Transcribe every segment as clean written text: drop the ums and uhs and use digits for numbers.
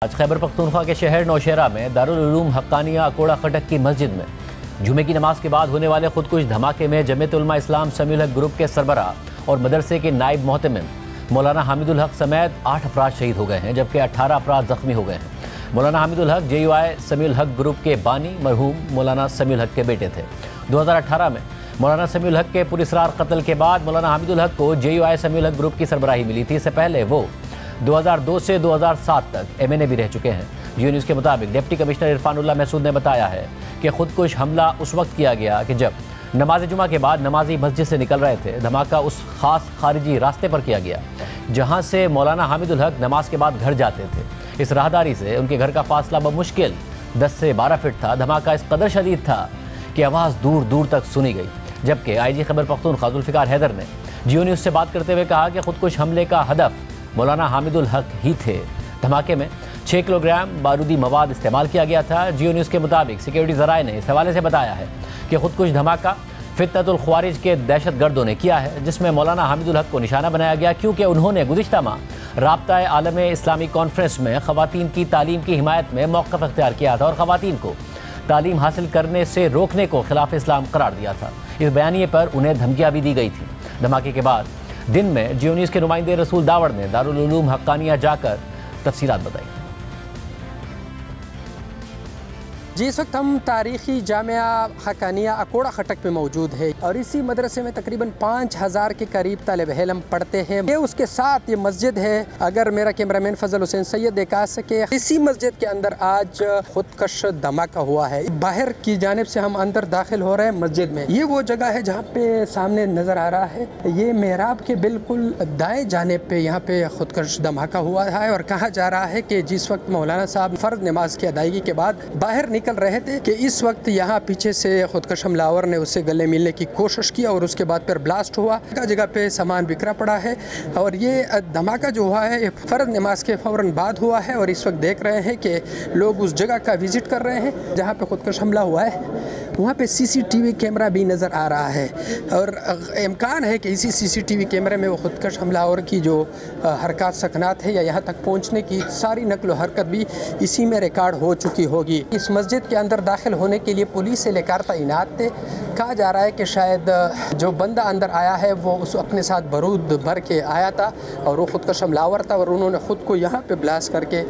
आज खैबर पख्तूनख्वा के शहर नौशहरा में दारुल उलूम हक्कानिया अकोड़ा खटक की मस्जिद में जुमे की नमाज के बाद होने वाले खुदकुश धमाके में जमीयत उलमा इस्लाम समीउल हक ग्रुप के सरबराह और मदरसे के नायब मोहतमिम मौलाना हामिदुल हक समेत 8 अफराद शहीद हो गए हैं, जबकि 18 अफराद जख्मी हो गए हैं। मौलाना हामिदुल हक JUI समीउल हक ग्रुप के बानी मरहूम मौलाना समीउल हक के बेटे थे। 2018 में मौलाना समीउल हक के पुरस्रार कत्ल के बाद मौलाना हामिदुल हक को JUI समीउल हक ग्रुप की सरबराही मिली थी। इससे पहले वो 2002 से 2007 तक MNA भी रह चुके हैं। जियो न्यूज़ के मुताबिक डिप्टी कमिश्नर इरफानुल्लाह महसूद ने बताया है कि खुदकुश हमला उस वक्त किया गया कि जब नमाज जुमा के बाद नमाजी मस्जिद से निकल रहे थे। धमाका उस खास खारिजी रास्ते पर किया गया जहां से मौलाना हामिदुल हक नमाज के बाद घर जाते थे। इस राहदारी से उनके घर का फासला बमुश्किल 10 से 12 फीट था। धमाका इस कदर शदीद था कि आवाज़ दूर दूर तक सुनी गई, जबकि IG खैबर पख्तूनख्वा जुल्फ़िकार हैदर ने जियो न्यूज़ से बात करते हुए कहा कि खुदकुश हमले का हदफ मौलाना हामिदुल हक ही थे। धमाके में 6 किलोग्राम बारूदी मवाद इस्तेमाल किया गया था। जियो न्यूज़ के मुताबिक सिक्योरिटी ज़राए ने इस हवाले से बताया है कि खुदकुश धमाका फितनतुल ख्वारिज के दहशत गर्दों ने किया है, जिसमें मौलाना हामिदुल हक को निशाना बनाया गया क्योंकि उन्होंने गुज़िश्ता माह राब्ता आलम इस्लामी कॉन्फ्रेंस में ख़वातीन की तालीम की हिमायत में मौक़िफ़ इख्तियार किया था और ख़वातीन को तालीम हासिल करने से रोकने को खिलाफ इस्लाम करार दिया था। इस बयानिए पर उन्हें धमकियाँ भी दी गई थी। धमाके के बाद दिन में जियो न्यूज़ के नुमाइंदे रसूल दावड़ ने दारुल उलूम हक्कानिया जाकर तफसीलात बताई। जी, इस वक्त हम तारीख़ी जामिया हक्कानिया अकोड़ा खटक में मौजूद है और इसी मदरसे में तकरीबन 5000 के करीब तालिब इल्म पढ़ते हैं। ये उसके साथ ये मस्जिद है। अगर मेरा कैमरामैन फजल हुसैन सैयद दिखा सके, इसी मस्जिद के अंदर आज खुदकश धमाका हुआ है। बाहर की जानिब से हम अंदर दाखिल हो रहे हैं मस्जिद में। ये वो जगह है जहाँ पे सामने नज़र आ रहा है, ये मेहराब के बिल्कुल दाएँ जानिब पे यहाँ पे खुदकश धमाका हुआ है और कहा जा रहा है कि जिस वक्त मौलाना साहब फ़र्ज नमाज की अदायगी के बाद बाहर निकल रहे थे कि इस वक्त यहाँ पीछे से खुदकश हमलावर ने उससे गले मिलने की कोशिश की और उसके बाद फिर ब्लास्ट हुआ। जगह जगह पे सामान बिखरा पड़ा है और ये धमाका जो हुआ है फ़र्ज नमाज के फ़ौरन बाद हुआ है और इस वक्त देख रहे हैं कि लोग उस जगह का विज़िट कर रहे हैं जहाँ पे खुदकश हमला हुआ है। वहाँ पे CCTV कैमरा भी नज़र आ रहा है और इम्कान है कि इसी CCTV कैमरे में वो खुदकश हमलावर की जो हरकत सकनात है या यहाँ तक पहुँचने की सारी नकल हरकत भी इसी में रिकॉर्ड हो चुकी होगी। इस मस्जिद के अंदर दाखिल होने के लिए पुलिस से लेकर तैनात थे। कहा जा रहा है कि शायद जो बंदा अंदर आया है वो उस अपने साथ बारूद भर के आया था और वो खुदकश हमलावर था और उन्होंने ख़ुद को यहाँ पे ब्लास्ट करके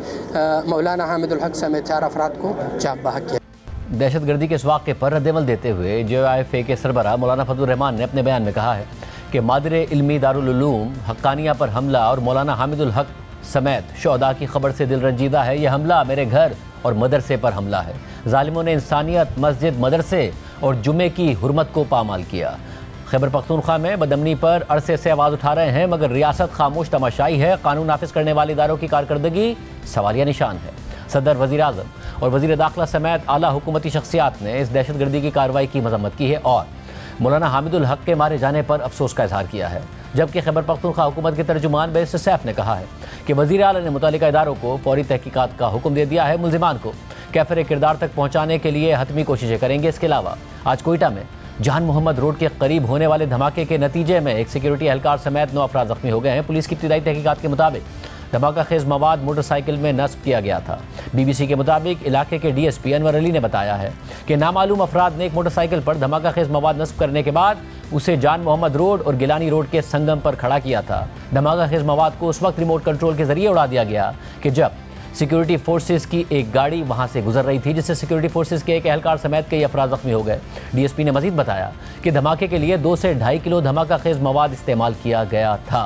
मौलाना हामिदुल हक समेत 4 अफराद को जान बहक किया। दहशतगर्दी के इस वाक़े पर रद्द-ए-अमल देते हुए JUI के सरबराह मौलाना फजलुर रहमान ने अपने बयान में कहा है कि मादरे इल्मी दारुल उलूम हक्कानिया पर हमला और मौलाना हामिदुल हक समेत शुहदा की खबर से दिल रंजीदा है। यह हमला मेरे घर और मदरसे पर हमला है। जालिमों ने इंसानियत, मस्जिद, मदरसे और जुमे की हुर्मत को पामाल किया। खैबर पख्तूनख्वा में बदअमनी पर अरसे से आवाज़ उठा रहे हैं मगर रियासत खामोश तमाशाई है। कानून नाफिज करने वाले इदारों की कारकर्दगी सवालिया निशान है। सदर, वज़ीर आज़म और वज़ीर दाखिला समेत आला हुकूमती शख्सियात ने इस दहशतगर्दी की कार्रवाई की मजम्मत की है और मौलाना हामिदुल हक के मारे जाने पर अफसोस का इजहार किया है। जबकि खैबर पख्तूनख्वा हुकूमत के तर्जुमान बैरिस्टर सैफ ने कहा है कि वज़ीर आला ने मुतल्लिका इदारों को फौरी तहकीकात का हुक्म दे दिया है। मुल्ज़िमान को कैफर किरदार तक पहुँचाने के लिए हतमी कोशिशें करेंगे। इसके अलावा आज कोयटा में जान मोहम्मद रोड के करीब होने वाले धमाके के नतीजे में एक सिक्योरिटी एहलकार समेत 9 अफराद जख्मी हो गए हैं। पुलिस की इब्तिदाई तहकीकात के मुताबिक धमाका खेज मवाद मोटरसाइकिल में नस्ब किया गया था। BBC के मुताबिक इलाके के DSP अनवर अली ने बताया है कि नामालूम अफराद ने एक मोटरसाइकिल पर धमाका खेज मवाद नस्ब करने के बाद उसे जान मोहम्मद रोड और गिलानी रोड के संगम पर खड़ा किया था। धमाका खेज मवाद को उस वक्त रिमोट कंट्रोल के जरिए उड़ा दिया गया कि जब सिक्योरिटी फोर्सेस की एक गाड़ी वहां से गुजर रही थी, जिससे सिक्योरिटी फोर्सेस के एक एहलकार समेत कई अफराद जख्मी हो गए। DSP ने मजीद बताया कि धमाके के लिए 2 से 2.5 किलो धमाका खेज मवाद इस्तेमाल किया गया था।